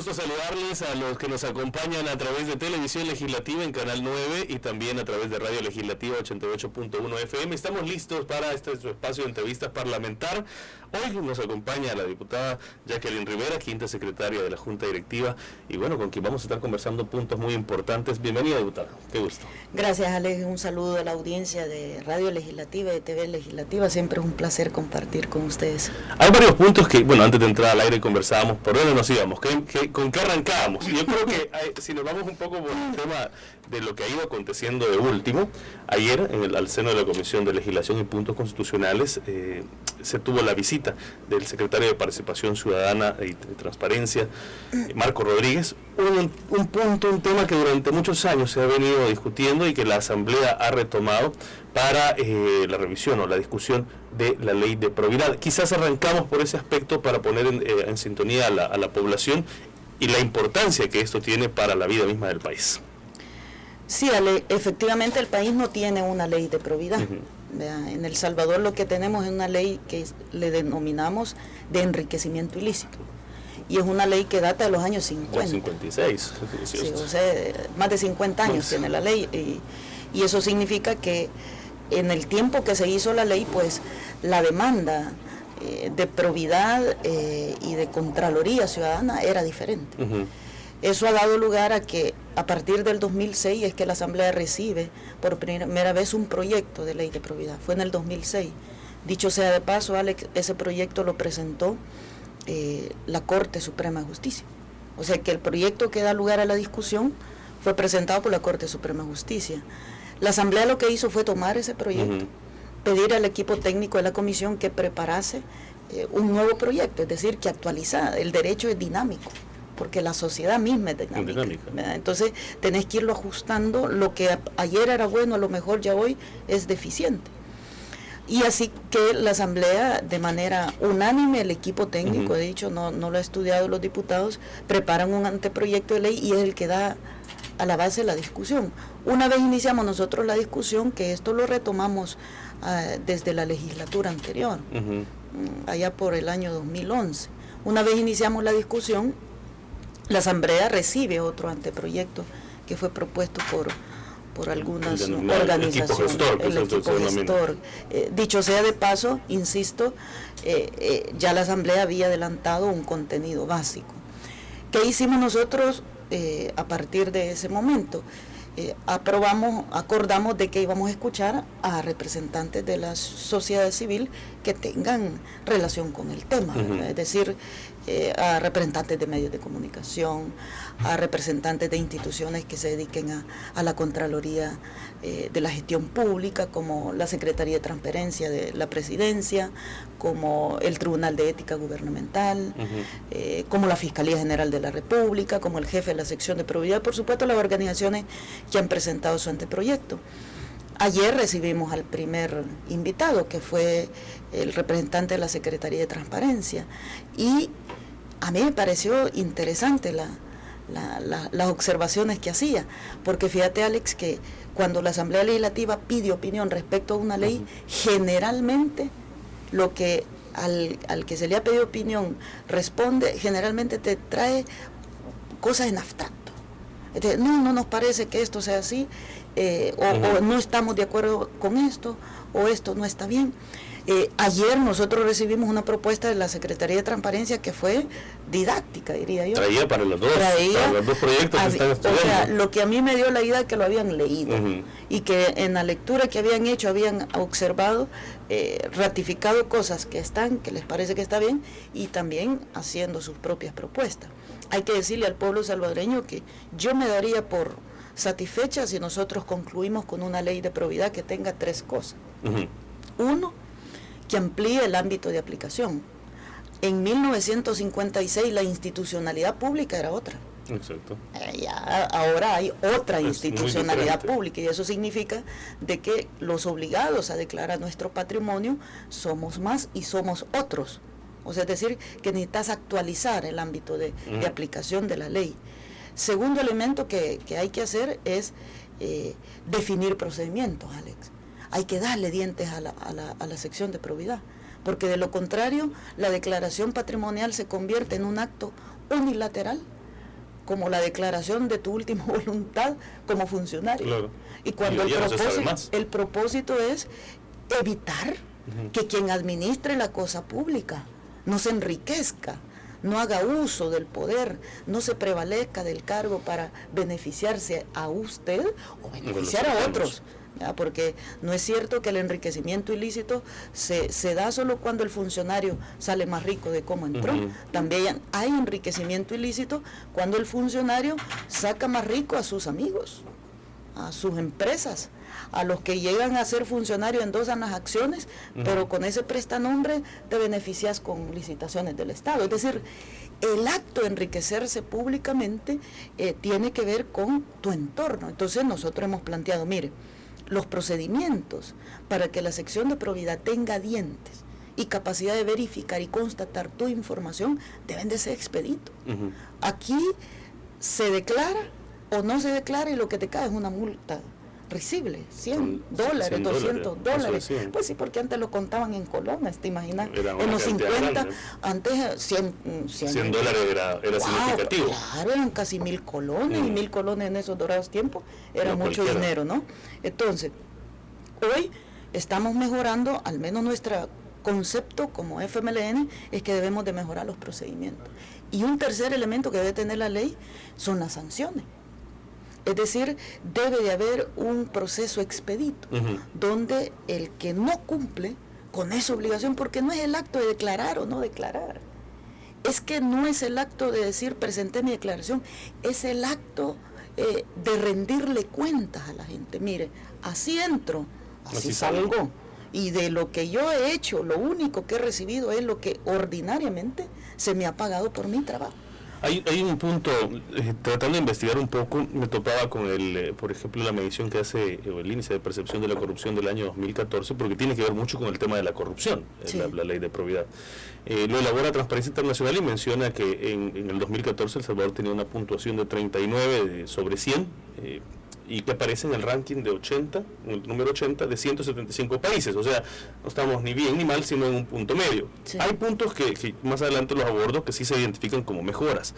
gusto saludarles a los que nos acompañan a través de Televisión Legislativa en Canal 9 y también a través de Radio Legislativa 88.1 FM. Estamos listos para este su espacio de entrevistas parlamentar. Hoy nos acompaña la diputada Jacqueline Rivera, quinta secretaria de la Junta Directiva, y bueno, con quien vamos a estar conversando puntos muy importantes. Bienvenida, diputada. Qué gusto. Gracias, Alex. Un saludo a la audiencia de Radio Legislativa y de TV Legislativa. Siempre es un placer compartir con ustedes. Hay varios puntos que, bueno, antes de entrar al aire conversábamos por dónde nos íbamos, con qué arrancábamos. Y yo creo que si nos vamos un poco por el tema de lo que ha ido aconteciendo de último, ayer al seno de la Comisión de Legislación y Puntos Constitucionales se tuvo la visita del secretario de Participación Ciudadana y Transparencia, Marco Rodríguez, un tema que durante muchos años se ha venido discutiendo y que la Asamblea ha retomado para la revisión o la discusión de la ley de probidad. Quizás arrancamos por ese aspecto para poner en sintonía a la población y la importancia que esto tiene para la vida misma del país. Sí, Ale, efectivamente el país no tiene una ley de probidad. En El Salvador lo que tenemos es una ley que le denominamos de enriquecimiento ilícito. Y es una ley que data de los años 50. 56. Sí, o sea, más de 50 años tiene la ley. Y eso significa que en el tiempo que se hizo la ley, pues la demanda de probidad y de Contraloría Ciudadana era diferente. Eso ha dado lugar a que a partir del 2006 es que la Asamblea recibe por primera vez un proyecto de ley de probidad. Fue en el 2006. Dicho sea de paso, Alex, ese proyecto lo presentó la Corte Suprema de Justicia. O sea que el proyecto que da lugar a la discusión fue presentado por la Corte Suprema de Justicia. La Asamblea lo que hizo fue tomar ese proyecto, pedir al equipo técnico de la comisión que preparase un nuevo proyecto, es decir, que actualizara. El derecho es dinámico, porque la sociedad misma es dinámica. Entonces tenés que irlo ajustando. Lo que ayer era bueno, a lo mejor ya hoy es deficiente. Y así que la Asamblea, de manera unánime, el equipo técnico, he dicho, no lo ha estudiado los diputados, preparan un anteproyecto de ley y es el que da a la base la discusión. Una vez iniciamos nosotros la discusión, que esto lo retomamos desde la legislatura anterior, allá por el año 2011. Una vez iniciamos la discusión, la Asamblea recibe otro anteproyecto que fue propuesto por algunas organizaciones. El equipo gestor. Dicho sea de paso, insisto, ya la Asamblea había adelantado un contenido básico. ¿Qué hicimos nosotros a partir de ese momento? Acordamos de que íbamos a escuchar a representantes de la sociedad civil que tengan relación con el tema, es decir, a representantes de medios de comunicación, a representantes de instituciones que se dediquen a la Contraloría de la Gestión Pública, como la Secretaría de Transparencia de la Presidencia, como el Tribunal de Ética Gubernamental, como la Fiscalía General de la República, como el jefe de la sección de probidad, por supuesto las organizaciones que han presentado su anteproyecto. Ayer recibimos al primer invitado, que fue el representante de la Secretaría de Transparencia, y a mí me pareció interesante las observaciones que hacía, porque fíjate, Alex, que cuando la Asamblea Legislativa pide opinión respecto a una ley, generalmente lo que al que se le ha pedido opinión responde, generalmente te trae cosas en abstracto. Entonces, no nos parece que esto sea así, o no estamos de acuerdo con esto, o esto no está bien. Ayer nosotros recibimos una propuesta de la Secretaría de Transparencia que fue didáctica, diría yo. Traía para los dos proyectos que están estudiando. O sea, lo que a mí me dio la idea es que lo habían leído y que en la lectura que habían hecho habían observado, ratificado cosas que les parece que está bien, y también haciendo sus propias propuestas. Hay que decirle al pueblo salvadoreño que yo me daría por satisfecha si nosotros concluimos con una ley de probidad que tenga tres cosas. Uno, que amplíe el ámbito de aplicación. En 1956 la institucionalidad pública era otra. Exacto. Ahora hay otra institucionalidad pública, y eso significa de que los obligados a declarar nuestro patrimonio somos más y somos otros. O sea, es decir, que necesitas actualizar el ámbito de aplicación de la ley. Segundo elemento que hay que hacer es definir procedimientos, Alex. Hay que darle dientes a la sección de probidad, porque de lo contrario la declaración patrimonial se convierte en un acto unilateral como la declaración de tu última voluntad como funcionario. Claro. Y cuando el propósito es evitar que quien administre la cosa pública no se enriquezca, no haga uso del poder, no se prevalezca del cargo para beneficiarse a usted o beneficiar a otros. ¿Ya? Porque no es cierto que el enriquecimiento ilícito se da solo cuando el funcionario sale más rico de cómo entró. También hay enriquecimiento ilícito cuando el funcionario saca más rico a sus amigos, a sus empresas, a los que llegan a ser funcionarios, endosan las acciones, pero con ese prestanombre te beneficias con licitaciones del Estado. Es decir, el acto de enriquecerse públicamente tiene que ver con tu entorno. Entonces nosotros hemos planteado, mire, los procedimientos para que la sección de probidad tenga dientes y capacidad de verificar y constatar tu información deben de ser expeditos. Aquí se declara o no se declara y lo que te cae es una multa risible, $100, $200. Pues sí, porque antes lo contaban en colones, ¿te imaginas? En los 50, grande. Antes $100 era significativo. Claro, eran casi 1.000 colones, y 1.000 colones en esos dorados tiempos era mucho dinero, ¿no? Entonces, hoy estamos mejorando, al menos nuestro concepto como FMLN, es que debemos de mejorar los procedimientos. Y un tercer elemento que debe tener la ley son las sanciones. Es decir, debe de haber un proceso expedito, donde el que no cumple con esa obligación, porque no es el acto de declarar o no declarar, es que no es el acto de decir presenté mi declaración, es el acto de rendirle cuentas a la gente. Mire, así entro, así salgo, y de lo que yo he hecho, lo único que he recibido es lo que ordinariamente se me ha pagado por mi trabajo. Hay un punto, tratando de investigar un poco, me topaba con por ejemplo, la medición que hace el índice de percepción de la corrupción del año 2014, porque tiene que ver mucho con el tema de la corrupción, sí. la ley de probidad. Lo elabora Transparencia Internacional y menciona que en el 2014 El Salvador tenía una puntuación de 39 sobre 100, y que aparece en el ranking de 80, el número 80 de 175 países, o sea, no estamos ni bien ni mal, sino en un punto medio. Sí. Hay puntos que más adelante los abordo que sí se identifican como mejoras.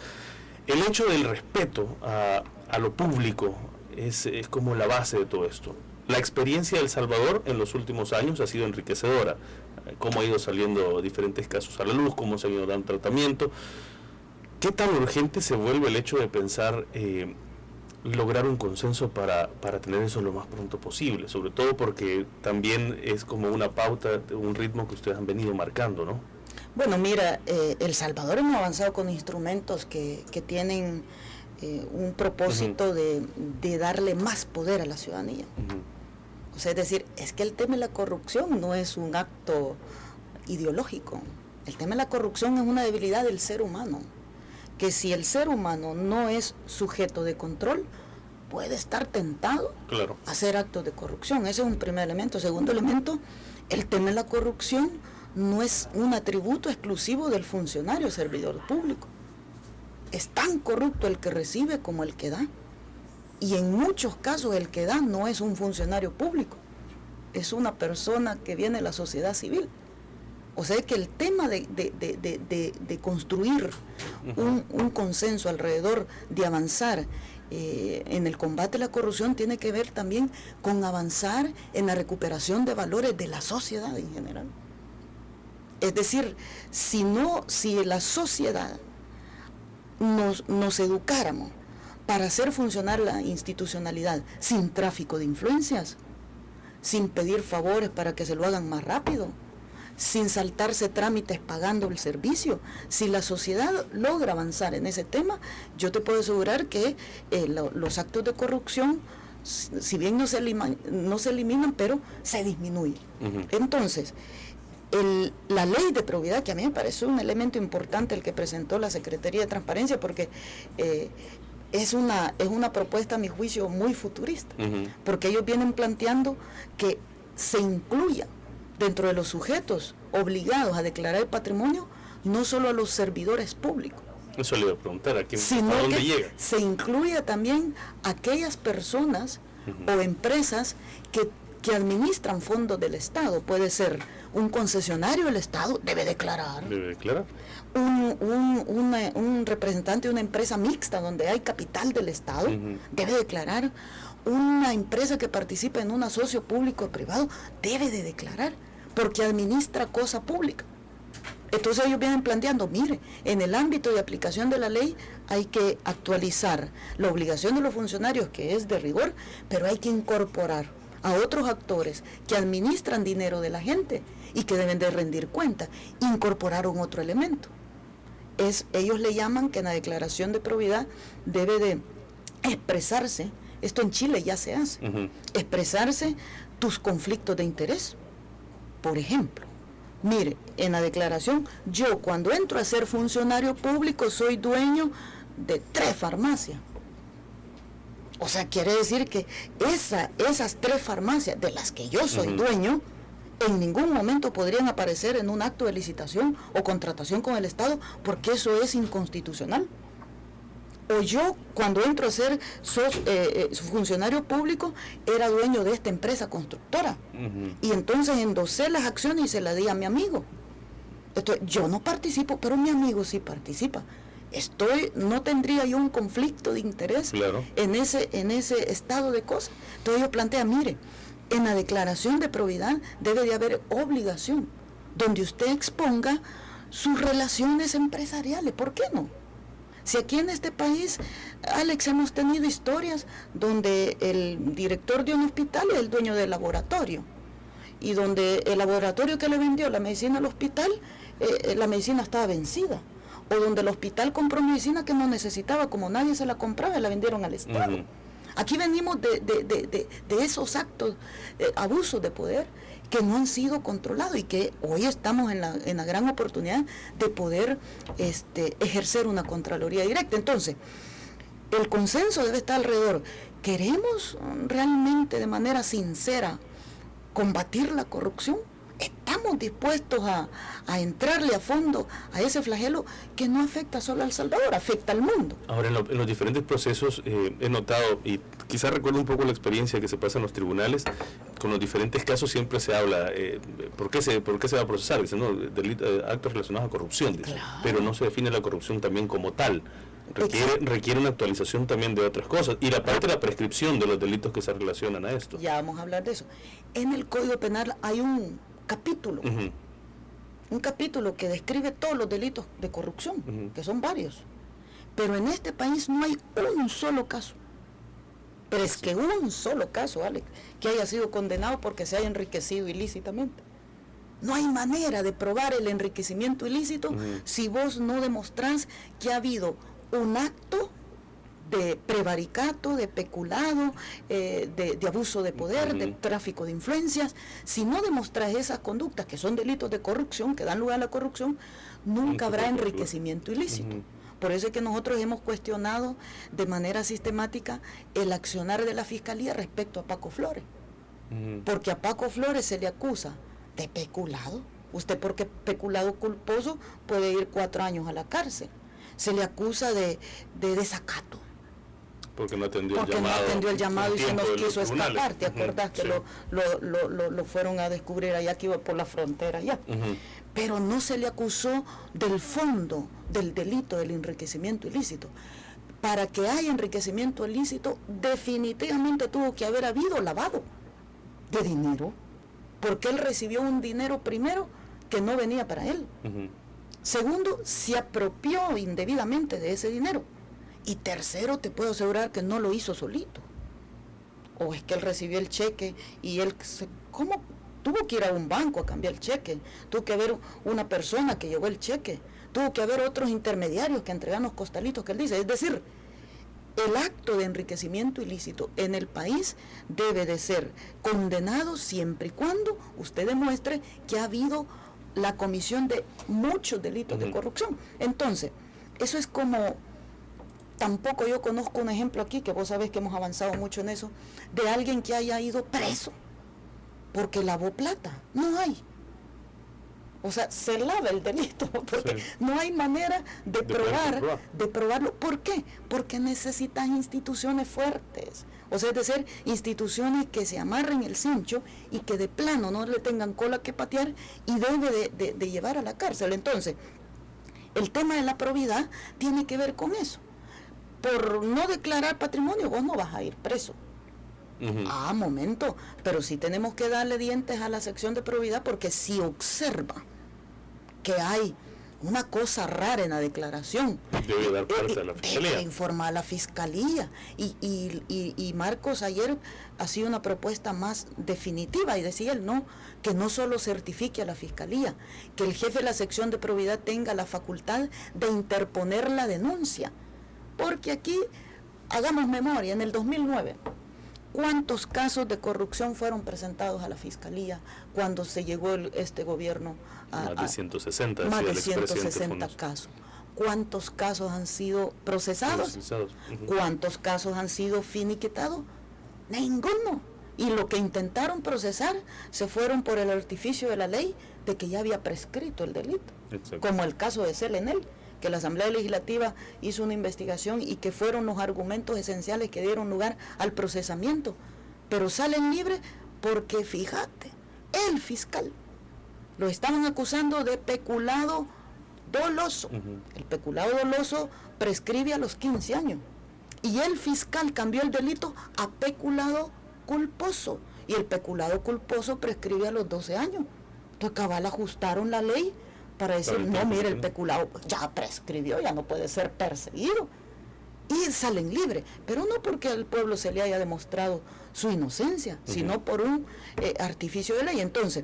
El hecho del respeto a lo público es como la base de todo esto. La experiencia de El Salvador en los últimos años ha sido enriquecedora, cómo ha ido saliendo diferentes casos a la luz, cómo se ha ido dando tratamiento. ¿Qué tan urgente se vuelve el hecho de pensar lograr un consenso para tener eso lo más pronto posible, sobre todo porque también es como una pauta, un ritmo que ustedes han venido marcando, ¿no? Bueno, mira, El Salvador hemos avanzado con instrumentos que tienen un propósito de darle más poder a la ciudadanía. O sea, es decir, es que el tema de la corrupción no es un acto ideológico. El tema de la corrupción es una debilidad del ser humano, que si el ser humano no es sujeto de control, puede estar tentado a hacer actos de corrupción. Ese es un primer elemento. Segundo elemento, el tema de la corrupción no es un atributo exclusivo del funcionario servidor público. Es tan corrupto el que recibe como el que da. Y en muchos casos el que da no es un funcionario público, es una persona que viene de la sociedad civil. O sea que el tema de construir un consenso alrededor de avanzar en el combate a la corrupción tiene que ver también con avanzar en la recuperación de valores de la sociedad en general. Es decir, si la sociedad nos educáramos para hacer funcionar la institucionalidad sin tráfico de influencias, sin pedir favores para que se lo hagan más rápido, sin saltarse trámites pagando el servicio, si la sociedad logra avanzar en ese tema, yo te puedo asegurar que los actos de corrupción, si bien no se eliminan, pero se disminuyen. Entonces, la ley de probidad, que a mí me parece un elemento importante el que presentó la Secretaría de Transparencia, porque es una propuesta, a mi juicio, muy futurista, porque ellos vienen planteando que se incluya dentro de los sujetos obligados a declarar el patrimonio, no solo a los servidores públicos. Eso le iba a preguntar, ¿a dónde llega? Se incluya también a aquellas personas o empresas que que administran fondos del Estado. Puede ser un concesionario del Estado, debe declarar. ¿Debe declarar? Un representante de una empresa mixta donde hay capital del Estado, debe declarar. Una empresa que participa en un asocio público-privado debe de declarar, porque administra cosa pública. Entonces ellos vienen planteando, mire, en el ámbito de aplicación de la ley hay que actualizar la obligación de los funcionarios, que es de rigor, pero hay que incorporar a otros actores que administran dinero de la gente y que deben de rendir cuenta. Incorporaron otro elemento. Ellos le llaman que en la declaración de probidad debe de expresarse, esto en Chile ya se hace, expresarse tus conflictos de interés. Por ejemplo, mire, en la declaración, yo cuando entro a ser funcionario público soy dueño de 3 farmacias. O sea, quiere decir que esas 3 farmacias de las que yo soy dueño, en ningún momento podrían aparecer en un acto de licitación o contratación con el Estado, porque eso es inconstitucional. O yo, cuando entro a ser funcionario público, era dueño de esta empresa constructora. Y entonces endosé las acciones y se las di a mi amigo. Entonces, yo no participo, pero mi amigo sí participa. No tendría yo un conflicto de interés en ese estado de cosas. Entonces ellos plantean, mire, en la declaración de probidad debe de haber obligación, donde usted exponga sus relaciones empresariales. ¿Por qué no? Si aquí en este país, Alex, hemos tenido historias donde el director de un hospital es el dueño del laboratorio, y donde el laboratorio que le vendió la medicina al hospital, la medicina estaba vencida, o donde el hospital compró medicina que no necesitaba, como nadie se la compraba, la vendieron al Estado. Aquí venimos de esos actos, abusos de poder, que no han sido controlados y que hoy estamos en la gran oportunidad de poder ejercer una Contraloría directa. Entonces, el consenso debe estar alrededor. ¿Queremos realmente de manera sincera combatir la corrupción? ¿Estamos dispuestos a entrarle a fondo a ese flagelo que no afecta solo a El Salvador, afecta al mundo? Ahora, en los diferentes procesos he notado, y quizás recuerdo un poco la experiencia que se pasa en los tribunales, con los diferentes casos siempre se habla, ¿por qué se va a procesar? Dicen, no, actos relacionados a corrupción, dicen, claro. Pero no se define la corrupción también como tal. Requiere una actualización también de otras cosas, y la parte de la prescripción de los delitos que se relacionan a esto. Ya vamos a hablar de eso. En el Código Penal hay un capítulo, un capítulo que describe todos los delitos de corrupción, que son varios, pero en este país no hay un solo caso, pero es que un solo caso, Alex, que haya sido condenado porque se haya enriquecido ilícitamente. No hay manera de probar el enriquecimiento ilícito si vos no demostrás que ha habido un acto de prevaricato, de peculado, de abuso de poder, de tráfico de influencias. Si no demostras esas conductas, que son delitos de corrupción, que dan lugar a la corrupción, nunca habrá enriquecimiento ilícito. Por eso es que nosotros hemos cuestionado de manera sistemática el accionar de la Fiscalía respecto a Paco Flores. Porque a Paco Flores se le acusa de peculado. Usted, porque peculado culposo, puede ir 4 años a la cárcel. Se le acusa de desacato. Porque no atendió el llamado y se nos quiso escapar. ¿Te acordás que lo fueron a descubrir allá, que iba por la frontera allá? Pero no se le acusó del fondo del delito del enriquecimiento ilícito. Para que haya enriquecimiento ilícito, definitivamente tuvo que haber habido lavado de dinero, porque él recibió un dinero primero que no venía para él. Segundo, se apropió indebidamente de ese dinero. Y tercero, te puedo asegurar que no lo hizo solito. O es que él recibió el cheque y él, ¿cómo? Tuvo que ir a un banco a cambiar el cheque. Tuvo que haber una persona que llevó el cheque. Tuvo que haber otros intermediarios que entregan los costalitos que él dice. Es decir, el acto de enriquecimiento ilícito en el país debe de ser condenado siempre y cuando usted demuestre que ha habido la comisión de muchos delitos de corrupción. Entonces, eso es como... Tampoco yo conozco un ejemplo aquí, que vos sabés que hemos avanzado mucho en eso, de alguien que haya ido preso porque lavó plata. No hay. O sea, se lava el delito, porque sí, no hay manera de probar. probarlo. ¿Por qué? Porque necesitas instituciones fuertes. O sea, es decir, instituciones que se amarren el cincho y que de plano no le tengan cola que patear y debe de llevar a la cárcel. Entonces, el tema de la probidad tiene que ver con eso. Por no declarar patrimonio, vos no vas a ir preso. Momento, pero sí tenemos que darle dientes a la sección de probidad, porque si observa que hay una cosa rara en la declaración, debe dar parte a la fiscalía. Debe informar a la fiscalía. Y Marcos ayer hacía una propuesta más definitiva y decía él, no, que no solo certifique a la fiscalía, que el jefe de la sección de probidad tenga la facultad de interponer la denuncia. Porque aquí, hagamos memoria, en el 2009, ¿cuántos casos de corrupción fueron presentados a la fiscalía cuando se llegó este gobierno más de 160, más de 160 casos? ¿Cuántos casos han sido procesados? ¿Cuántos casos han sido finiquitados? Ninguno. Y lo que intentaron procesar se fueron por el artificio de la ley de que ya había prescrito el delito. Exacto. Como el caso de Selenel, que la Asamblea Legislativa hizo una investigación y que fueron los argumentos esenciales que dieron lugar al procesamiento, pero salen libres porque, fíjate, el fiscal lo estaban acusando de peculado doloso. El peculado doloso prescribe a los 15 años y el fiscal cambió el delito a peculado culposo y el peculado culposo prescribe a los 12 años. Entonces cabal ajustaron la ley para decir, no, mire, el peculado ya prescribió, ya no puede ser perseguido. Y salen libres, pero no porque al pueblo se le haya demostrado su inocencia, sino por un artificio de ley. Entonces,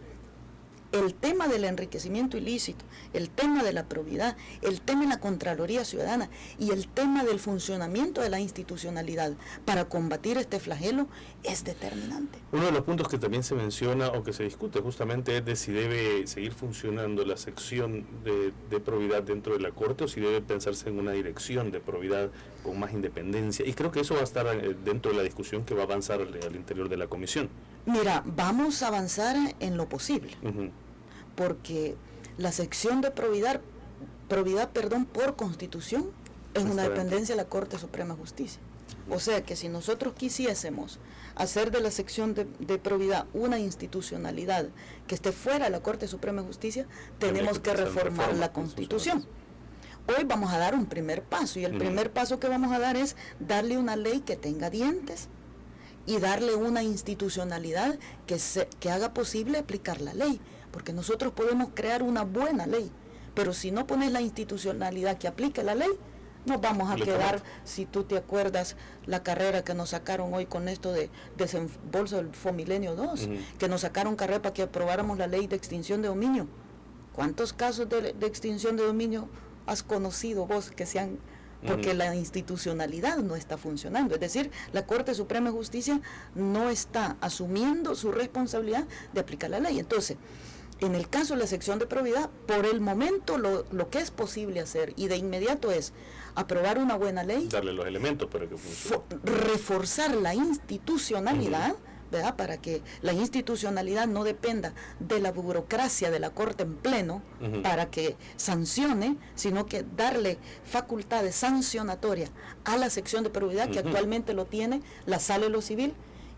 el tema del enriquecimiento ilícito, el tema de la probidad, el tema de la Contraloría Ciudadana y el tema del funcionamiento de la institucionalidad para combatir este flagelo es determinante. Uno de los puntos que también se menciona o que se discute justamente es de si debe seguir funcionando la sección de probidad dentro de la Corte o si debe pensarse en una dirección de probidad con más independencia. Y creo que eso va a estar dentro de la discusión que va a avanzar al interior de la comisión. Mira, vamos a avanzar en lo posible, porque la sección de probidad, por Constitución, es una dependencia de la Corte Suprema de Justicia. O sea que si nosotros quisiésemos hacer de la sección de probidad una institucionalidad que esté fuera de la Corte Suprema de Justicia, tenemos que reformar la Constitución. Hoy vamos a dar un primer paso, y el primer paso que vamos a dar es darle una ley que tenga dientes, y darle una institucionalidad que haga posible aplicar la ley, porque nosotros podemos crear una buena ley, pero si no pones la institucionalidad que aplique la ley, nos vamos a quedar, si tú te acuerdas, la carrera que nos sacaron hoy con esto de desembolso del Fomilenio 2, que nos sacaron carrera para que aprobáramos la ley de extinción de dominio. ¿Cuántos casos de extinción de dominio has conocido vos que se han... porque la institucionalidad no está funcionando, es decir, la Corte Suprema de Justicia no está asumiendo su responsabilidad de aplicar la ley? Entonces, en el caso de la sección de probidad, por el momento lo que es posible hacer y de inmediato es aprobar una buena ley, darle los elementos para que funcione, reforzar la institucionalidad, ¿verdad? Para que la institucionalidad no dependa de la burocracia de la Corte en pleno para que sancione, sino que darle facultades sancionatorias a la sección de probidad que actualmente lo tiene la Sala de lo Civil,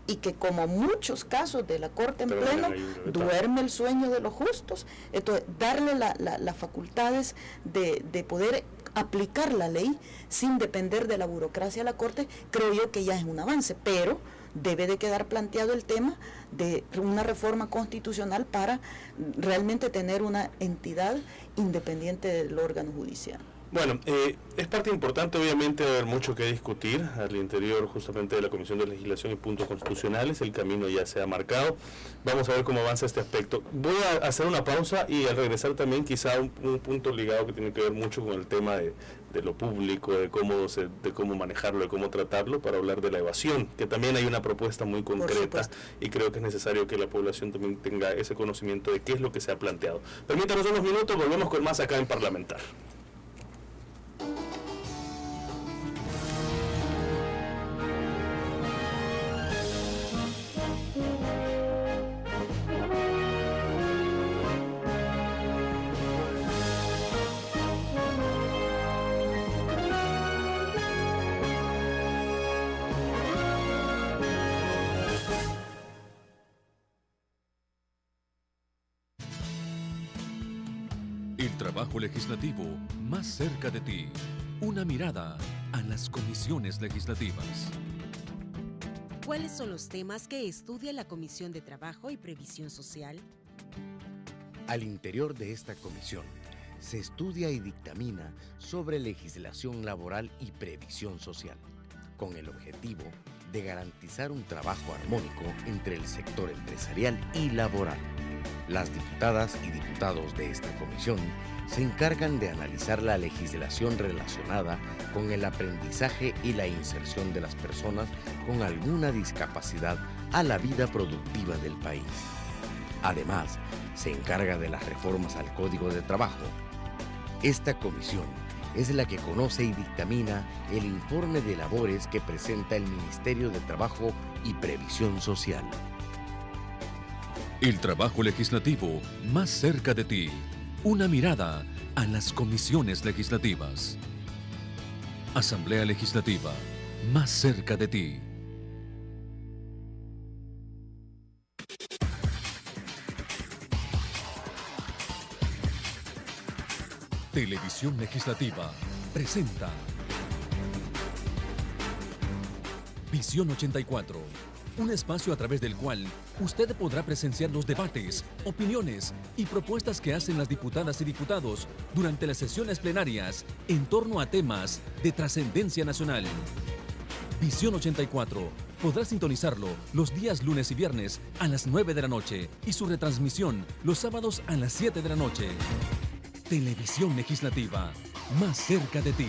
y que como muchos casos de la Corte en pleno duerme el sueño de los justos. Entonces, darle las facultades de poder aplicar la ley sin depender de la burocracia de la Corte, creo yo que ya es un avance, pero debe de quedar planteado el tema de una reforma constitucional para realmente tener una entidad independiente del órgano judicial. Bueno, es parte importante, obviamente, va a haber mucho que discutir al interior justamente de la Comisión de Legislación y Puntos Constitucionales. El camino ya se ha marcado. Vamos a ver cómo avanza este aspecto. Voy a hacer una pausa y al regresar también quizá un punto ligado que tiene que ver mucho con el tema de lo público, de cómo manejarlo, de cómo tratarlo, para hablar de la evasión, que también hay una propuesta muy concreta y creo que es necesario que la población también tenga ese conocimiento de qué es lo que se ha planteado. Permítanos unos minutos, volvemos con más acá en Parlamentar. trabajo legislativo más cerca de ti. Una mirada a las comisiones legislativas. ¿Cuáles son los temas que estudia la Comisión de Trabajo y Previsión Social? Al interior de esta comisión se estudia y dictamina sobre legislación laboral y previsión social, con el objetivo de garantizar un trabajo armónico entre el sector empresarial y laboral. Las diputadas y diputados de esta comisión se encargan de analizar la legislación relacionada con el aprendizaje y la inserción de las personas con alguna discapacidad a la vida productiva del país. Además, se encarga de las reformas al Código de Trabajo. Esta comisión es la que conoce y dictamina el informe de labores que presenta el Ministerio de Trabajo y Previsión Social. El trabajo legislativo más cerca de ti. Una mirada a las comisiones legislativas. Asamblea Legislativa, más cerca de ti. Televisión Legislativa presenta Visión 84, un espacio a través del cual usted podrá presenciar los debates, opiniones y propuestas que hacen las diputadas y diputados durante las sesiones plenarias en torno a temas de trascendencia nacional. Visión 84 podrá sintonizarlo los días lunes y viernes a las 9 de la noche y su retransmisión los sábados a las 7 de la noche. Televisión Legislativa, más cerca de ti.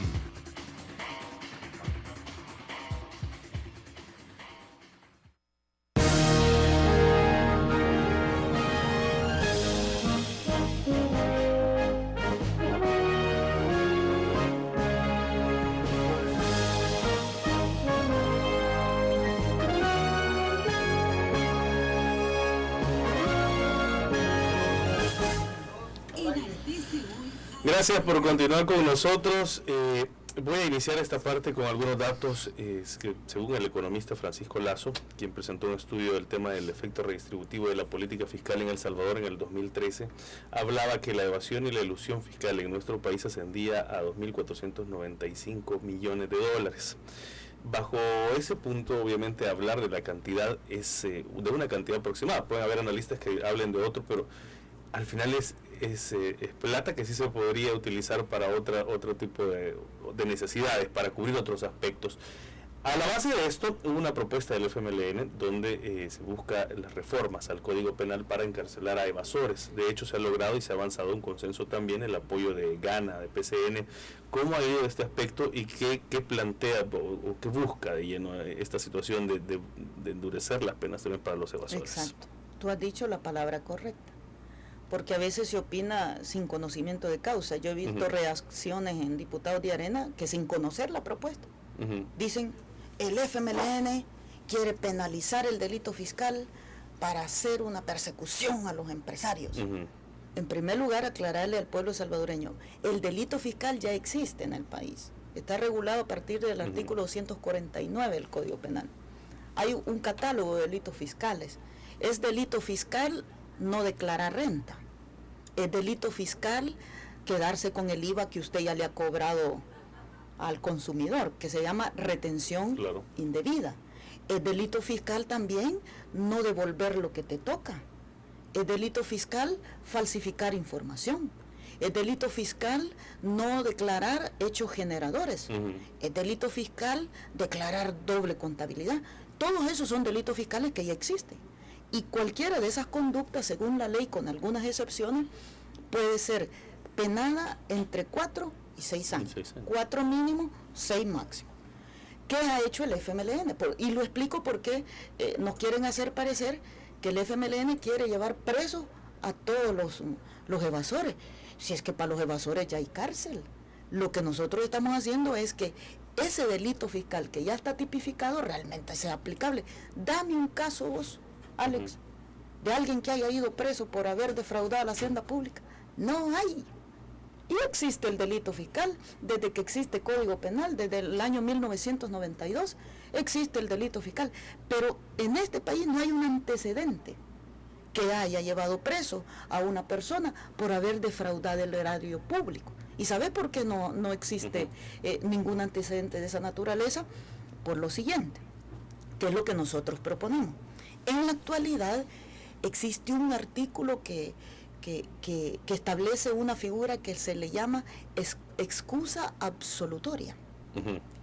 Gracias por continuar con nosotros. Voy a iniciar esta parte con algunos datos que, según el economista Francisco Lazo, quien presentó un estudio del tema del efecto redistributivo de la política fiscal en El Salvador en el 2013, hablaba que la evasión y la elusión fiscal en nuestro país ascendía a 2.495 millones de dólares. Bajo ese punto, obviamente, hablar de la cantidad es de una cantidad aproximada. Pueden haber analistas que hablen de otro, pero al final es plata que sí se podría utilizar para otro tipo de necesidades, para cubrir otros aspectos. A la base de esto hubo una propuesta del FMLN donde se busca las reformas al Código Penal para encarcelar a evasores. De hecho, se ha logrado y se ha avanzado un consenso también, el apoyo de Gana, de PCN. ¿Cómo ha ido este aspecto y qué plantea o qué busca de lleno esta situación de endurecer las penas también para los evasores? Exacto. Tú has dicho la palabra correcta, porque a veces se opina sin conocimiento de causa. Yo he visto reacciones en diputados de Arena que sin conocer la propuesta dicen: el FMLN quiere penalizar el delito fiscal para hacer una persecución a los empresarios. En primer lugar, aclararle al pueblo salvadoreño, el delito fiscal ya existe en el país, está regulado a partir del artículo 249 del Código Penal. Hay un catálogo de delitos fiscales. Es delito fiscal no declarar renta. Es delito fiscal quedarse con el IVA que usted ya le ha cobrado al consumidor, que se llama retención indebida. Es delito fiscal también no devolver lo que te toca. Es delito fiscal falsificar información. Es delito fiscal no declarar hechos generadores. Es delito fiscal declarar doble contabilidad. Todos esos son delitos fiscales que ya existen. Y cualquiera de esas conductas, según la ley, con algunas excepciones, puede ser penada entre 4 y 6 años. 4 mínimo, 6 máximo. ¿Qué ha hecho el FMLN? Y lo explico porque nos quieren hacer parecer que el FMLN quiere llevar presos a todos los evasores. Si es que para los evasores ya hay cárcel. Lo que nosotros estamos haciendo es que ese delito fiscal que ya está tipificado realmente sea aplicable. Dame un caso vos, Alex, de alguien que haya ido preso por haber defraudado a la hacienda pública. No hay. Y existe el delito fiscal desde que existe Código Penal, desde el año 1992 existe el delito fiscal, pero en este país no hay un antecedente que haya llevado preso a una persona por haber defraudado el erario público. ¿Y sabe por qué no existe ningún antecedente de esa naturaleza? Por lo siguiente, que es lo que nosotros proponemos. En la actualidad existe un artículo que establece una figura que se le llama excusa absolutoria.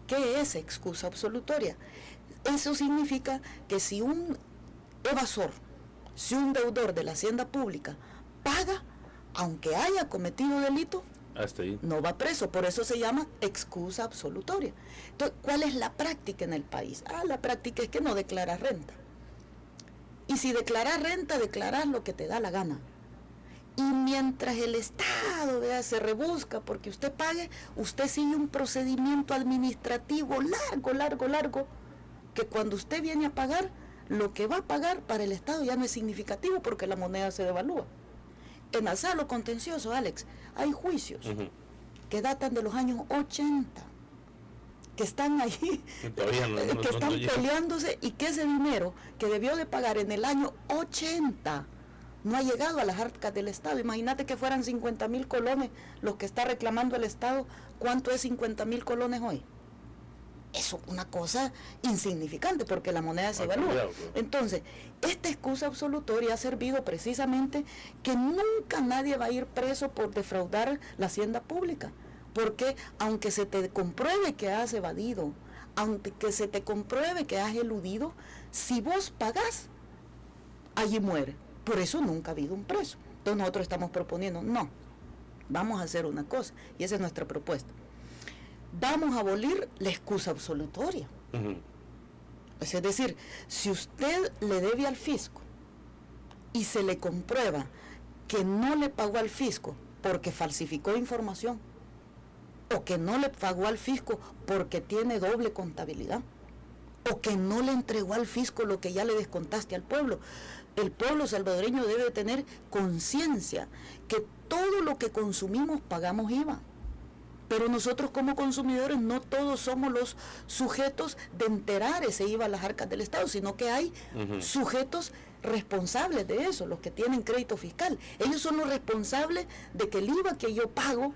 ¿Qué es excusa absolutoria? Eso significa que si un evasor, si un deudor de la hacienda pública paga, aunque haya cometido delito, hasta ahí no va preso. Por eso se llama excusa absolutoria. Entonces, ¿cuál es la práctica en el país? La práctica es que no declaras renta. Y si declaras renta, declaras lo que te da la gana. Y mientras el Estado, vea, se rebusca porque usted pague, usted sigue un procedimiento administrativo largo, que cuando usted viene a pagar, lo que va a pagar para el Estado ya no es significativo porque la moneda se devalúa. En la sala contencioso, Alex, hay juicios que datan de los años 80, que están ahí, que están peleándose, y que ese dinero que debió de pagar en el año 80 no ha llegado a las arcas del Estado. Imagínate que fueran 50,000 colones los que está reclamando el Estado. ¿Cuánto es 50,000 colones hoy? Eso es una cosa insignificante porque la moneda se evalúa. Entonces, esta excusa absolutoria ha servido precisamente que nunca nadie va a ir preso por defraudar la hacienda pública. Porque aunque se te compruebe que has evadido, aunque se te compruebe que has eludido, si vos pagás, allí muere. Por eso nunca ha habido un preso. Entonces nosotros estamos proponiendo, no, vamos a hacer una cosa, y esa es nuestra propuesta. Vamos a abolir la excusa absolutoria. Es decir, si usted le debe al fisco y se le comprueba que no le pagó al fisco porque falsificó información, o que no le pagó al fisco porque tiene doble contabilidad, o que no le entregó al fisco lo que ya le descontaste al pueblo, el pueblo salvadoreño debe tener conciencia que todo lo que consumimos pagamos IVA. Pero nosotros como consumidores no todos somos los sujetos de enterar ese IVA a las arcas del Estado, sino que hay sujetos responsables de eso, los que tienen crédito fiscal. Ellos son los responsables de que el IVA que yo pago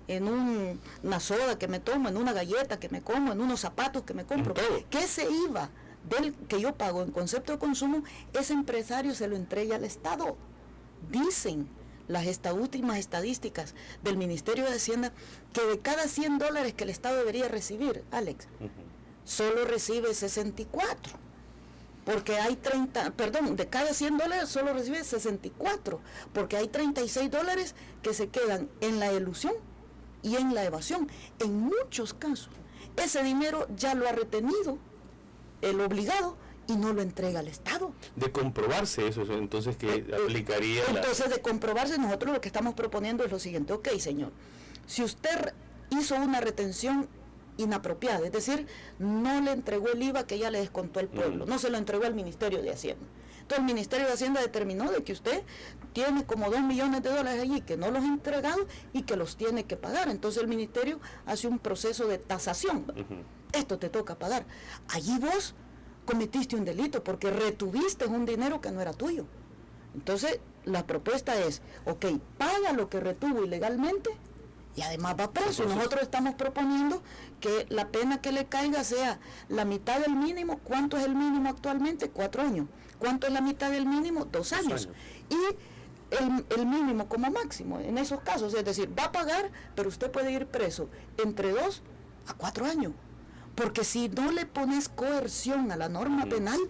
en una soda que me tomo, en una galleta que me como, en unos zapatos que me compro, que ese IVA del que yo pago en concepto de consumo, ese empresario se lo entrega al Estado. Dicen las últimas estadísticas del Ministerio de Hacienda que de cada $100 que el Estado debería recibir, Alex, solo recibe 64. Porque hay de cada $100 solo recibe 64, porque hay $36 que se quedan en la elusión y en la evasión. En muchos casos, ese dinero ya lo ha retenido el obligado y no lo entrega al Estado. De comprobarse eso, entonces que aplicaría... Entonces, de comprobarse, nosotros lo que estamos proponiendo es lo siguiente: ok, señor, si usted hizo una retención inapropiada, es decir, no le entregó el IVA que ya le descontó el pueblo, no se lo entregó al Ministerio de Hacienda. Entonces el Ministerio de Hacienda determinó de que usted tiene como $2 millones allí que no los ha entregado y que los tiene que pagar. Entonces el Ministerio hace un proceso de tasación. Esto te toca pagar. Allí vos cometiste un delito porque retuviste un dinero que no era tuyo. Entonces la propuesta es, ok, paga lo que retuvo ilegalmente y además va preso. Nosotros estamos proponiendo que la pena que le caiga sea la mitad del mínimo. ¿Cuánto es el mínimo actualmente? 4 años. ¿Cuánto es la mitad del mínimo? 2 años. Y el mínimo como máximo en esos casos, es decir, va a pagar, pero usted puede ir preso entre 2 a 4 años. Porque si no le pones coerción a la norma penal,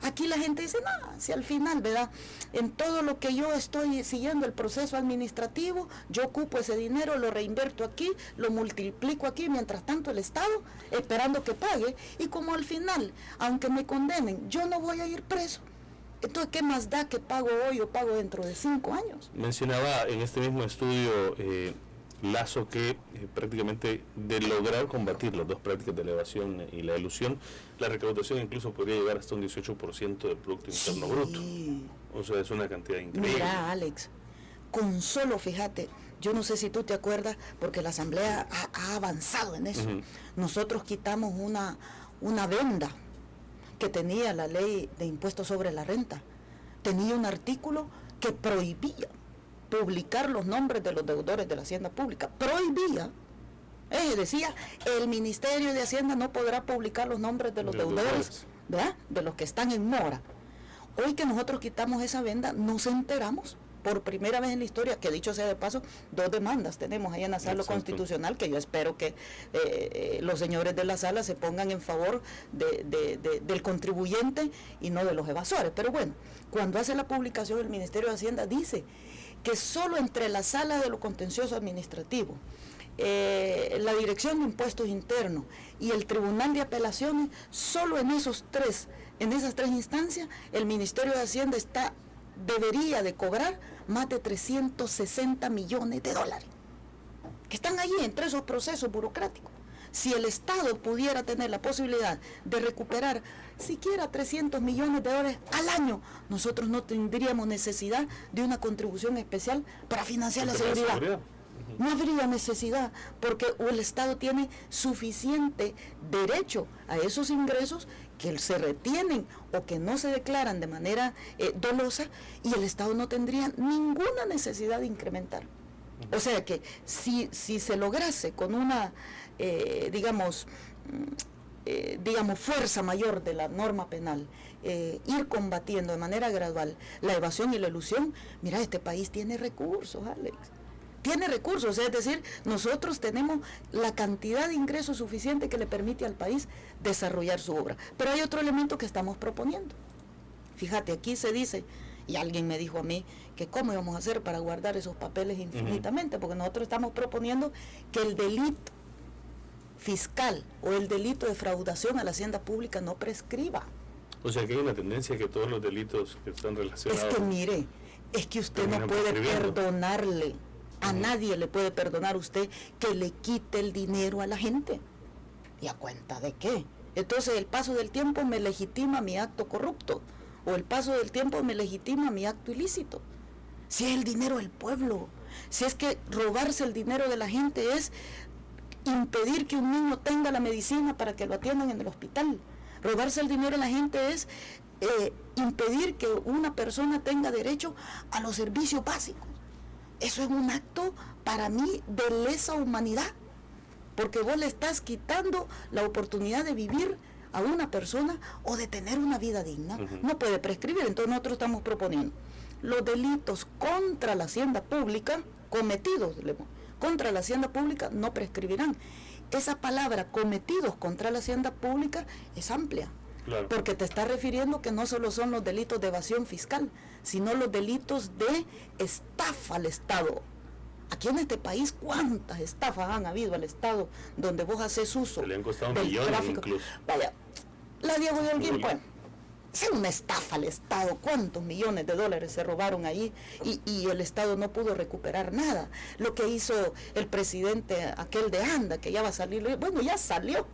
aquí la gente dice, no, si al final, ¿verdad? En todo lo que yo estoy siguiendo el proceso administrativo, yo ocupo ese dinero, lo reinverto aquí, lo multiplico aquí, mientras tanto el Estado esperando que pague, y como al final, aunque me condenen, yo no voy a ir preso. Entonces, ¿qué más da que pago hoy o pago dentro de 5 años? Mencionaba en este mismo estudio Lazo que prácticamente de lograr combatir las dos prácticas de la evasión y la elusión, la recaudación incluso podría llegar hasta un 18% del Producto Interno Bruto. O sea, es una cantidad increíble. Mira, Alex, con solo, fíjate, yo no sé si tú te acuerdas, porque la Asamblea ha avanzado en eso. Nosotros quitamos una venda que tenía la ley de impuestos sobre la renta, tenía un artículo que prohibía publicar los nombres de los deudores de la Hacienda Pública. Prohibía. Decía, el Ministerio de Hacienda no podrá publicar los nombres de los deudores, ¿verdad?, de los que están en mora. Hoy que nosotros quitamos esa venda, nos enteramos, por primera vez en la historia, que dicho sea de paso, 2 demandas tenemos ahí en la sala constitucional, que yo espero que los señores de la sala se pongan en favor del contribuyente y no de los evasores. Pero bueno, cuando hace la publicación el Ministerio de Hacienda dice que solo entre la sala de lo contencioso administrativo, la Dirección de Impuestos Internos y el Tribunal de Apelaciones, solo en esas tres instancias, el Ministerio de Hacienda debería de cobrar más de 360 millones de dólares, que están allí entre esos procesos burocráticos. Si el Estado pudiera tener la posibilidad de recuperar siquiera 300 millones de dólares al año, nosotros no tendríamos necesidad de una contribución especial para financiar la seguridad. No habría necesidad, porque el Estado tiene suficiente derecho a esos ingresos que se retienen o que no se declaran de manera dolosa, y el Estado no tendría ninguna necesidad de incrementar. O sea que si se lograse con una, digamos, fuerza mayor de la norma penal, ir combatiendo de manera gradual la evasión y la elusión, mira, este país tiene recursos, Alex. Tiene recursos, es decir, nosotros tenemos la cantidad de ingresos suficiente que le permite al país desarrollar su obra. Pero hay otro elemento que estamos proponiendo. Fíjate, aquí se dice, y alguien me dijo a mí, que cómo íbamos a hacer para guardar esos papeles infinitamente, porque nosotros estamos proponiendo que el delito fiscal o el delito de fraudación a la hacienda pública no prescriba. O sea que hay una tendencia que todos los delitos que están relacionados... Es que mire, es que usted no puede perdonarle. A nadie le puede perdonar usted que le quite el dinero a la gente. ¿Y a cuenta de qué? Entonces el paso del tiempo me legitima mi acto corrupto, o el paso del tiempo me legitima mi acto ilícito. Si es el dinero del pueblo, si es que robarse el dinero de la gente es impedir que un niño tenga la medicina para que lo atiendan en el hospital. Robarse el dinero de la gente es impedir que una persona tenga derecho a los servicios básicos. Eso es un acto, para mí, de lesa humanidad, porque vos le estás quitando la oportunidad de vivir a una persona o de tener una vida digna. No puede prescribir. Entonces nosotros estamos proponiendo los delitos contra la hacienda pública cometidos contra la hacienda pública no prescribirán. Esa palabra cometidos contra la hacienda pública es amplia. Claro. Porque te está refiriendo que no solo son los delitos de evasión fiscal, sino los delitos de estafa al Estado. Aquí en este país, ¿cuántas estafas han habido al Estado donde vos haces uso? Le han costado millones tráfico? Incluso. Vaya, la Diego de Holguín, bueno, es una estafa al Estado. ¿Cuántos millones de dólares se robaron ahí? Y el Estado no pudo recuperar nada. Lo que hizo el presidente aquel de ANDA, que ya va a salir, bueno, ya salió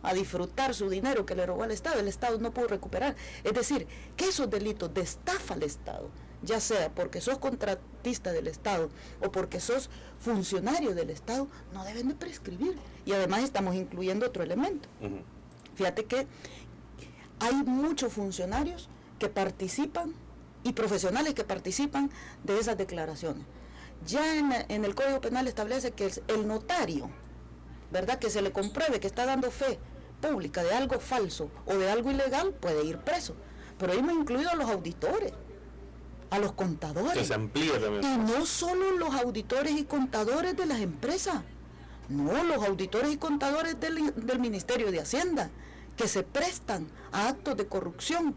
a disfrutar su dinero que le robó al Estado, el Estado no pudo recuperar. Es decir, que esos delitos de estafa al Estado, ya sea porque sos contratista del Estado o porque sos funcionario del Estado, no deben de prescribir. Y además estamos incluyendo otro elemento. Fíjate que hay muchos funcionarios que participan y profesionales que participan de esas declaraciones. Ya en el Código Penal establece que el notario, ¿verdad?, que se le compruebe que está dando fe pública de algo falso o de algo ilegal, puede ir preso. Pero hemos incluido a los auditores, a los contadores. Que se amplía también. Y no solo los auditores y contadores de las empresas, no, los auditores y contadores del Ministerio de Hacienda, que se prestan a actos de corrupción,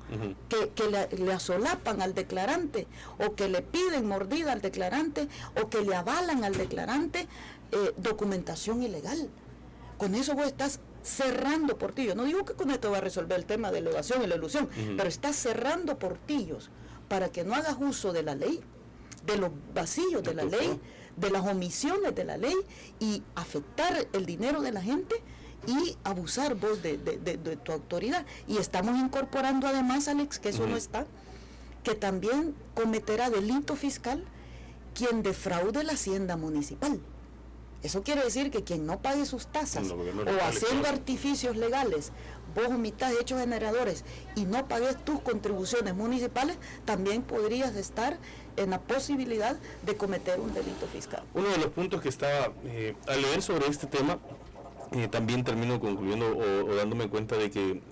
que le asolapan al declarante, o que le piden mordida al declarante, o que le avalan al declarante documentación ilegal. Con eso vos estás cerrando portillos. No digo que con esto va a resolver el tema de la evasión y la elusión, pero estás cerrando portillos para que no hagas uso de la ley, de los vacíos de la ley, de las omisiones de la ley, y afectar el dinero de la gente y abusar vos de tu autoridad. Y estamos incorporando además, Alex, que eso no está, que también cometerá delito fiscal quien defraude la hacienda municipal. Eso quiere decir que quien no pague sus tasas o haciendo artificios legales vos omitas hechos generadores y no pagues tus contribuciones municipales, también podrías estar en la posibilidad de cometer un delito fiscal. Uno de los puntos que estaba al leer sobre este tema, también termino concluyendo o dándome cuenta de que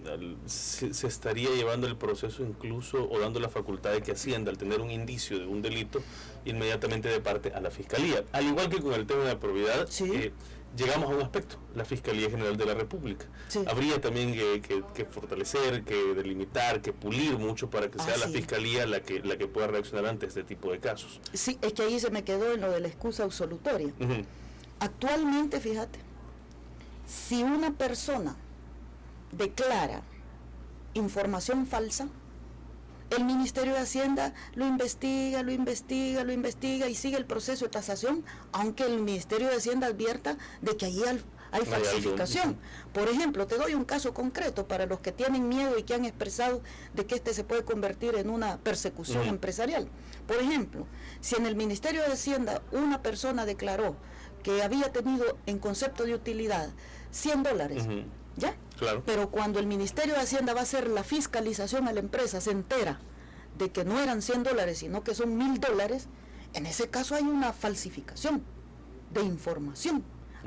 se estaría llevando el proceso incluso o dando la facultad de que Hacienda, al tener un indicio de un delito, inmediatamente de parte a la Fiscalía. Al igual que con el tema de la probidad, sí. Llegamos a un aspecto, la Fiscalía General de la República. Sí. Habría también que fortalecer, que delimitar, que pulir mucho para que sea la Fiscalía la que pueda reaccionar ante este tipo de casos. Sí, es que ahí se me quedó en lo de la excusa absolutoria. Actualmente, fíjate, si una persona declara información falsa, el Ministerio de Hacienda lo investiga y sigue el proceso de tasación, aunque el Ministerio de Hacienda advierta de que allí hay falsificación. Por ejemplo, te doy un caso concreto para los que tienen miedo y que han expresado de que este se puede convertir en una persecución empresarial. Por ejemplo, si en el Ministerio de Hacienda una persona declaró que había tenido en concepto de utilidad $100, ¿ya? Claro. Pero cuando el Ministerio de Hacienda va a hacer la fiscalización a la empresa, se entera de que no eran $100, sino que son $1,000, en ese caso hay una falsificación de información,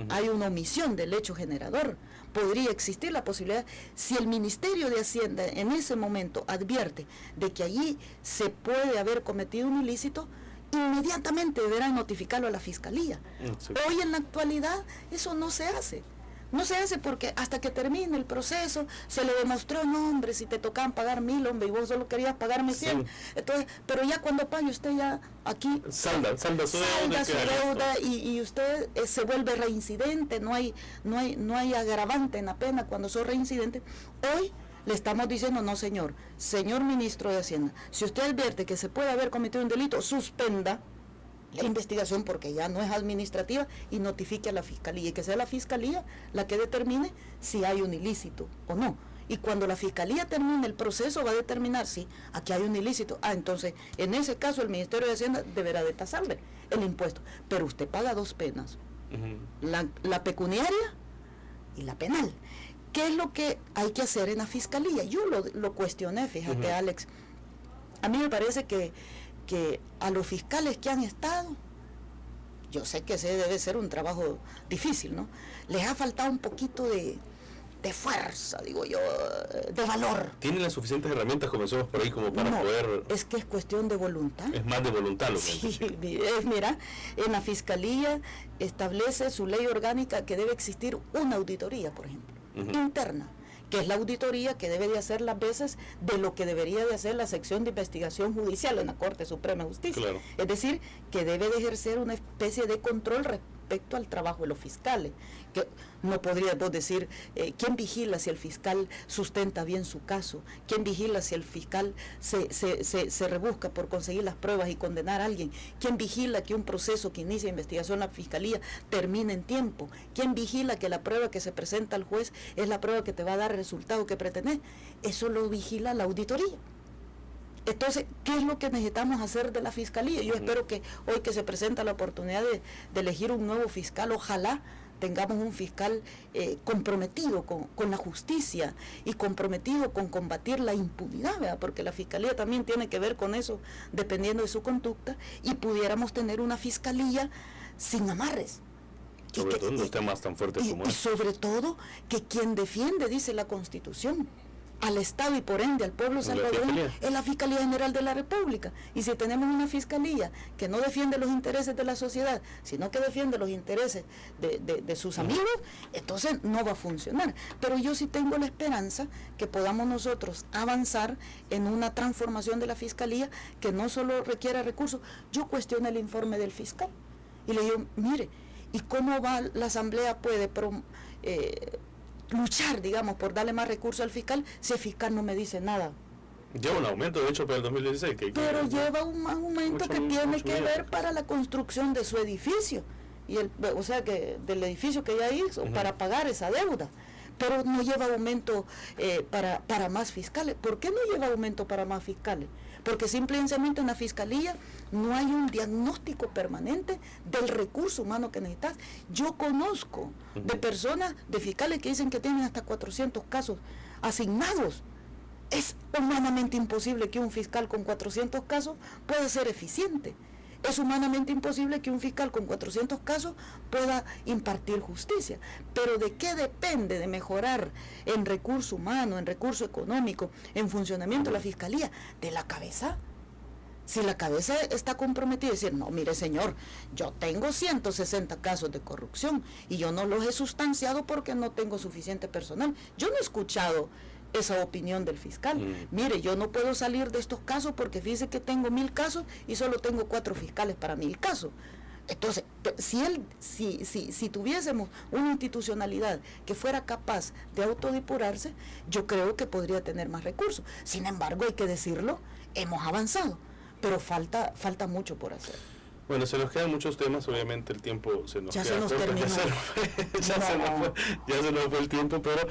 hay una omisión del hecho generador. Podría existir la posibilidad, si el Ministerio de Hacienda en ese momento advierte de que allí se puede haber cometido un ilícito, inmediatamente deberán notificarlo a la Fiscalía. Sí. Hoy en la actualidad eso no se hace. No se hace porque hasta que termine el proceso se le demostró, no hombre, si te tocaban pagar 1,000, hombre, y vos solo querías pagarme 100. Sí. Entonces, pero ya cuando pague usted ya aquí salda su deuda y usted se vuelve reincidente, no hay agravante en la pena cuando sos reincidente. Hoy le estamos diciendo, no señor ministro de Hacienda, si usted advierte que se puede haber cometido un delito, suspenda la investigación porque ya no es administrativa y notifique a la Fiscalía y que sea la Fiscalía la que determine si hay un ilícito o no. Y cuando la Fiscalía termine el proceso va a determinar si aquí hay un ilícito. Entonces en ese caso el Ministerio de Hacienda deberá de tasarle el impuesto. Pero usted paga dos penas, la pecuniaria y la penal. ¿Qué es lo que hay que hacer en la Fiscalía? Yo lo cuestioné, fíjate Alex. A mí me parece que a los fiscales que han estado, yo sé que ese debe ser un trabajo difícil, ¿no? Les ha faltado un poquito de fuerza, digo yo, de valor. ¿Tienen las suficientes herramientas, comencemos por ahí, como para poder...? Es que es cuestión de voluntad. Es más de voluntad lo que sí, mira, en la Fiscalía establece su ley orgánica que debe existir una auditoría, por ejemplo, interna, que es la auditoría que debe de hacer las veces de lo que debería de hacer la sección de investigación judicial en la Corte Suprema de Justicia. Claro. Es decir, que debe de ejercer una especie de control respecto al trabajo de los fiscales. Que no podrías vos decir, ¿quién vigila si el fiscal sustenta bien su caso? ¿Quién vigila si el fiscal se rebusca por conseguir las pruebas y condenar a alguien? ¿Quién vigila que un proceso que inicia investigación en la Fiscalía termine en tiempo? ¿Quién vigila que la prueba que se presenta al juez es la prueba que te va a dar el resultado que pretendés? Eso lo vigila la auditoría. Entonces, ¿qué es lo que necesitamos hacer de la Fiscalía? Yo espero que hoy que se presenta la oportunidad de elegir un nuevo fiscal, ojalá tengamos un fiscal comprometido con la justicia y comprometido con combatir la impunidad, ¿verdad? Porque la Fiscalía también tiene que ver con eso, dependiendo de su conducta, y pudiéramos tener una Fiscalía sin amarres. Sobre todo en los temas tan fuertes como y sobre todo que quien defiende, dice la Constitución, al Estado y por ende al pueblo salvadoreño es la Fiscalía General de la República. Y si tenemos una Fiscalía que no defiende los intereses de la sociedad, sino que defiende los intereses de sus amigos, entonces no va a funcionar. Pero yo sí tengo la esperanza que podamos nosotros avanzar en una transformación de la Fiscalía que no solo requiera recursos. Yo cuestioné el informe del fiscal y le digo, mire, ¿y cómo va la Asamblea puede luchar, digamos, por darle más recursos al fiscal si el fiscal no me dice nada? Lleva un aumento, de hecho, para el 2016. Pero lleva un aumento que tiene que ver para la construcción de su edificio, o sea, que del edificio que ya hizo, para pagar esa deuda. Pero no lleva aumento para más fiscales. ¿Por qué no lleva aumento para más fiscales? porque simplemente en la fiscalía no hay un diagnóstico permanente del recurso humano que necesitas. Yo conozco de personas, de fiscales que dicen que tienen hasta 400 casos asignados. Es humanamente imposible que un fiscal con 400 casos pueda ser eficiente. Es humanamente imposible que un fiscal con 400 casos pueda impartir justicia. Pero ¿de qué depende de mejorar en recurso humano, en recurso económico, en funcionamiento de la fiscalía? De la cabeza. Si la cabeza está comprometida y decir, no, mire señor, yo tengo 160 casos de corrupción y yo no los he sustanciado porque no tengo suficiente personal. Yo no he escuchado esa opinión del fiscal. Mire, yo no puedo salir de estos casos porque fíjese que tengo 1000 casos y solo tengo 4 fiscales para 1000 casos. Entonces, si tuviésemos una institucionalidad que fuera capaz de autodepurarse, yo creo que podría tener más recursos. Sin embargo, hay que decirlo, hemos avanzado, pero falta mucho por hacer. Bueno, se nos quedan muchos temas, obviamente el tiempo se nos ya queda se nos corto, terminó. Ya se nos fue el tiempo, pero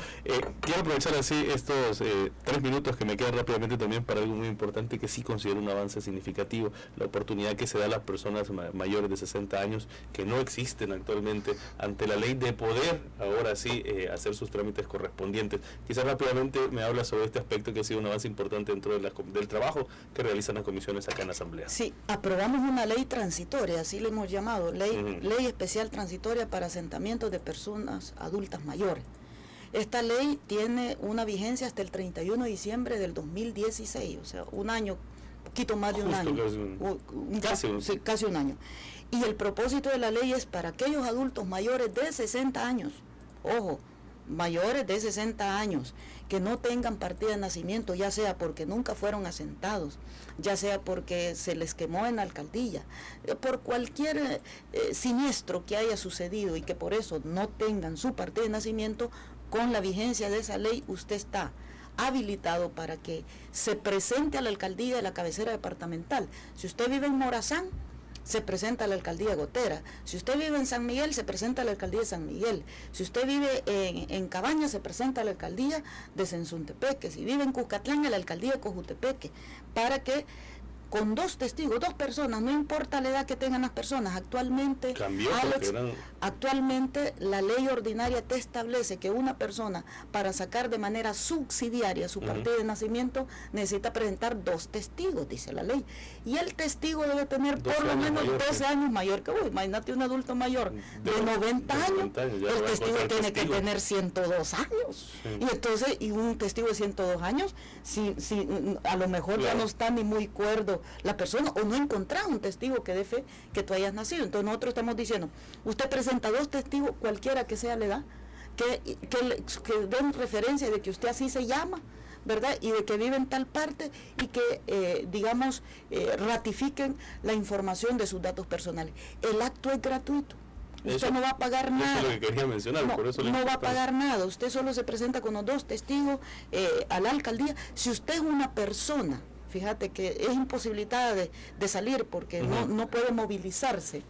quiero aprovechar así estos 3 minutos que me quedan rápidamente también para algo muy importante que sí considero un avance significativo, la oportunidad que se da a las personas mayores de 60 años que no existen actualmente ante la ley de poder ahora sí hacer sus trámites correspondientes. Quizás rápidamente me habla sobre este aspecto que ha sido un avance importante dentro de del trabajo que realizan las comisiones acá en la Asamblea. Sí, aprobamos una ley transitoria, así le hemos llamado, ley especial transitoria para asentamientos de personas adultas mayores. Esta ley tiene una vigencia hasta el 31 de diciembre del 2016, o sea, un año, poquito más de un año. Casi un año. Y el propósito de la ley es para aquellos adultos mayores de 60 años, ojo, mayores de 60 años, que no tengan partida de nacimiento, ya sea porque nunca fueron asentados, ya sea porque se les quemó en la alcaldía, por cualquier siniestro que haya sucedido y que por eso no tengan su partida de nacimiento, con la vigencia de esa ley usted está habilitado para que se presente a la alcaldía de la cabecera departamental. Si usted vive en Morazán, se presenta a la alcaldía Gotera. Si usted vive en San Miguel, se presenta a la alcaldía de San Miguel. Si usted vive en Cabañas, se presenta a la alcaldía de Sensuntepeque. Si vive en Cuscatlán, a la alcaldía de Cojutepeque, para que con 2 testigos, 2 personas, no importa la edad que tengan las personas, actualmente, Alex, actualmente la ley ordinaria te establece que una persona, para sacar de manera subsidiaria su partida de nacimiento, necesita presentar 2 testigos, dice la ley. Y el testigo debe tener por lo menos 12 años mayor que vos. Imagínate un adulto mayor de 90 años, el testigo tiene que tener 102 años. Sí. Y entonces, y un testigo de 102 años, si a lo mejor ya no está ni muy cuerdo la persona, o no encontrar un testigo que dé fe que tú hayas nacido. Entonces nosotros estamos diciendo, usted presenta 2 testigos, cualquiera que sea la edad, que den referencia de que usted así se llama, ¿verdad? Y de que vive en tal parte y que, ratifiquen la información de sus datos personales. El acto es gratuito. Usted no va a pagar nada. Eso es lo que quería mencionar, no, por eso no va a pagar nada. Usted solo se presenta con los 2 testigos a la alcaldía. Si usted es una persona, fíjate que es imposibilitada de salir porque no puede movilizarse,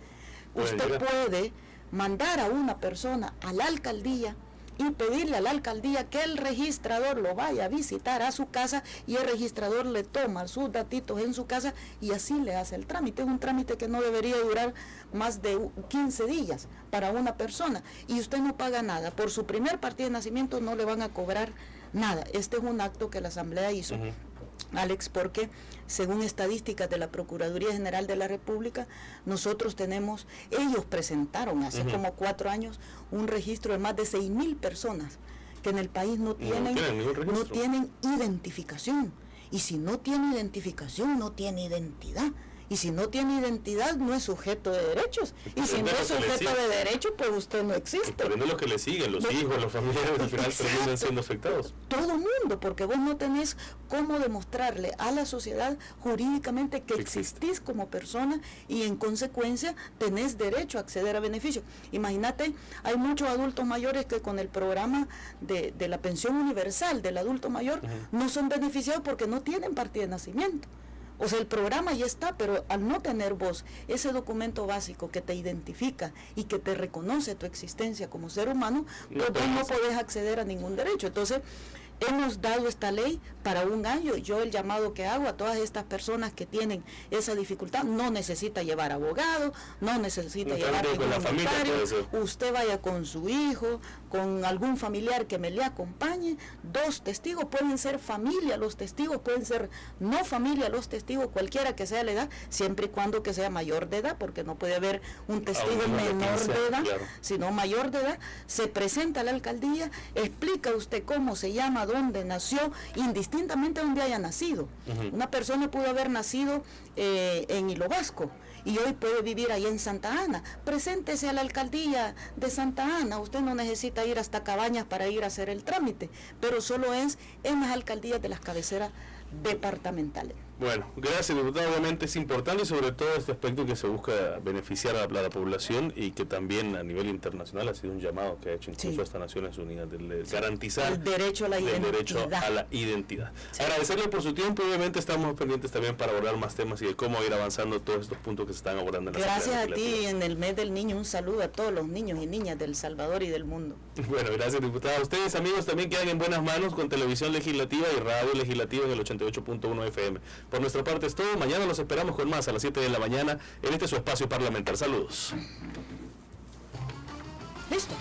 usted puede mandar a una persona a la alcaldía y pedirle a la alcaldía que el registrador lo vaya a visitar a su casa y el registrador le toma sus datitos en su casa y así le hace el trámite. Es un trámite que no debería durar más de 15 días para una persona y usted no paga nada. Por su primer partida de nacimiento no le van a cobrar nada. Este es un acto que la Asamblea hizo, Alex, porque según estadísticas de la Procuraduría General de la República, ellos presentaron hace como 4 años un registro de más de 6,000 personas que en el país no tienen identificación. Y si no tiene identificación, no tiene identidad. Y si no tiene identidad, no es sujeto de derechos. Y si no es sujeto de derechos, pues usted no existe. Por ende, los que le siguen, los hijos, los familiares, al final terminan siendo afectados. Todo mundo, porque vos no tenés cómo demostrarle a la sociedad jurídicamente que existís como persona y en consecuencia tenés derecho a acceder a beneficios. Imagínate, hay muchos adultos mayores que con el programa de la pensión universal del adulto mayor no son beneficiados porque no tienen partida de nacimiento. O sea, el programa ya está, pero al no tener vos ese documento básico que te identifica y que te reconoce tu existencia como ser humano, pues vos no podés acceder a ningún derecho. Entonces, hemos dado esta ley para 1 año. Yo el llamado que hago a todas estas personas que tienen esa dificultad, no necesita llevar abogado, no necesita llevar ningún notario, usted vaya con su hijo, con algún familiar que me le acompañe, 2 testigos, pueden ser familia los testigos, pueden ser no familia los testigos, cualquiera que sea la edad, siempre y cuando que sea mayor de edad, porque no puede haber un testigo menor de edad, claro, sino mayor de edad. Se presenta a la alcaldía, explica usted cómo se llama, dónde nació, indistintamente donde haya nacido. Una persona pudo haber nacido en Hilo Vasco y hoy puede vivir ahí en Santa Ana. Preséntese a la alcaldía de Santa Ana, usted no necesita ir hasta Cabañas para ir a hacer el trámite, pero solo es en las alcaldías de las cabeceras departamentales. Bueno, gracias, diputado. Obviamente es importante, y sobre todo este aspecto que se busca beneficiar a la población, y que también a nivel internacional ha sido un llamado que ha hecho incluso hasta Naciones Unidas, de garantizar el derecho a la identidad. Sí. Agradecerle por su tiempo, y obviamente estamos pendientes también para abordar más temas y de cómo ir avanzando todos estos puntos que se están abordando en la Gracias a ti, en el mes del niño, un saludo a todos los niños y niñas del Salvador y del mundo. Bueno, gracias, diputado. Ustedes, amigos, también quedan en buenas manos con Televisión Legislativa y Radio Legislativa en el 88.1 FM. Por nuestra parte es todo. Mañana los esperamos con más a las 7 de la mañana en este su espacio parlamentar. Saludos. Listo.